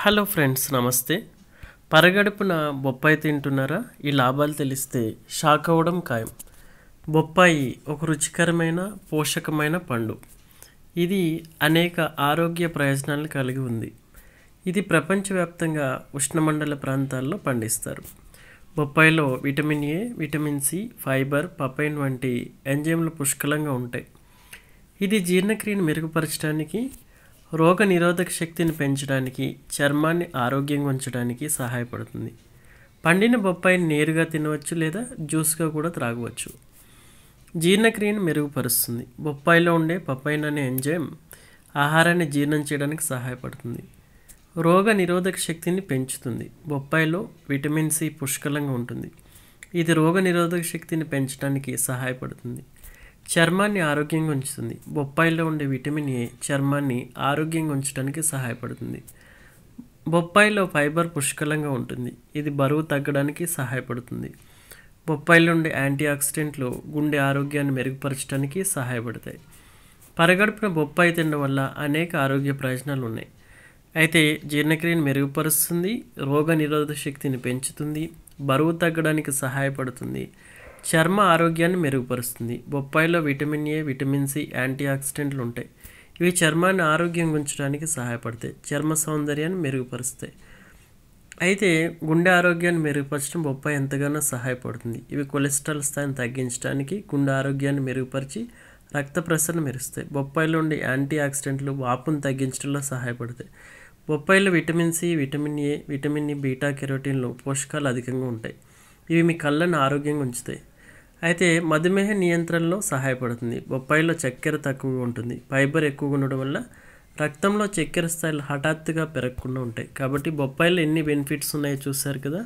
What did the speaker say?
Hello friends, నమస్తే. పరగడుపున బొప్పాయి తింటున్నారా? ఈ లాభాలు తెలిస్తే షాక్ అవ్వడం ఖాయం. బొప్పాయి ఒక రుచికరమైన పోషకమైన పండు. ఇది అనేక ఆరోగ్య ప్రయోజనాలను కలిగి ఉంది. ఇది ప్రపంచవ్యాప్తంగా ఉష్ణమండల ప్రాంతాల్లో పండిస్తారు. బొప్పాయిలో vitamin A, vitamin C, fibre, papain వంటి ఎంజైమ్లు పుష్కలంగా ఉంటాయి. ఇది జీర్ణక్రియను మెరుగుపరచడానికి, రోగ నిరోధక శక్తిని పెంచడానికి, చర్మాన్ని ఆరోగ్యంగా ఉంచడానికి సహాయపడుతుంది. పండిన బొప్పాయిని నేరుగా తినవచ్చు లేదా జ్యూస్గా కూడా త్రాగవచ్చు. జీర్ణక్రియను మెరుగుపరుస్తుంది. బొప్పాయిలో ఉండే పపైన్ అనే ఎంజైమ్ ఆహారాన్ని జీర్ణం చేయడానికి సహాయపడుతుంది. రోగ నిరోధక శక్తిని పెంచుతుంది. బొప్పాయిలో విటమిన్ సి పుష్కలంగా ఉంటుంది. ఇది రోగ నిరోధక శక్తిని పెంచడానికి సహాయపడుతుంది. చర్మాన్ని ఆరోగ్యంగా ఉంచుతుంది. బొప్పాయిలో ఉండే విటమిన్ ఏ చర్మాన్ని ఆరోగ్యంగా ఉంచడానికి సహాయపడుతుంది. బొప్పాయిలో ఫైబర్ పుష్కలంగా ఉంటుంది. ఇది బరువు తగ్గడానికి సహాయపడుతుంది. బొప్పాయిలో ఉండే యాంటీ ఆక్సిడెంట్లు గుండె ఆరోగ్యాన్ని మెరుగుపరచడానికి సహాయపడతాయి. పరగడుపున బొప్పాయి తినడం వల్ల అనేక ఆరోగ్య ప్రయోజనాలు ఉన్నాయి. అయితే జీర్ణక్రియను మెరుగుపరుస్తుంది, రోగ నిరోధక శక్తిని పెంచుతుంది, బరువు తగ్గడానికి సహాయపడుతుంది, చర్మ ఆరోగ్యాన్ని మెరుగుపరుస్తుంది. బొప్పాయిలో విటమిన్ ఏ, విటమిన్ సి, యాంటీ ఆక్సిడెంట్లు ఉంటాయి. ఇవి చర్మాన్ని ఆరోగ్యంగా ఉంచడానికి సహాయపడతాయి, చర్మ సౌందర్యాన్ని మెరుగుపరుస్తాయి. అయితే గుండె ఆరోగ్యాన్ని మెరుగుపరచడం బొప్పాయి ఎంతగానో సహాయపడుతుంది. ఇవి కొలెస్ట్రాల్ స్థాయిని తగ్గించడానికి, గుండె ఆరోగ్యాన్ని మెరుగుపరిచి రక్త ప్రసరణ మెరుస్తాయి. బొప్పాయిలో ఉండే యాంటీ ఆక్సిడెంట్లు వాపును తగ్గించడంలో సహాయపడతాయి. బొప్పాయిలో vitamin C, vitamin A, vitamin E, beta కెరోటిన్లు పోషకాలు అధికంగా ఉంటాయి. ఇవి మీ కళ్ళను ఆరోగ్యంగా ఉంచుతాయి. అయితే మధుమేహ నియంత్రణలో సహాయపడుతుంది. బొప్పాయిలో చక్కెర తక్కువగా ఉంటుంది. ఫైబర్ ఎక్కువగా ఉండడం వల్ల రక్తంలో చక్కెర స్థాయిలు హఠాత్తుగా పెరగకుండా ఉంటాయి. కాబట్టి బొప్పాయిలో ఎన్ని బెనిఫిట్స్ ఉన్నాయో చూశారు కదా.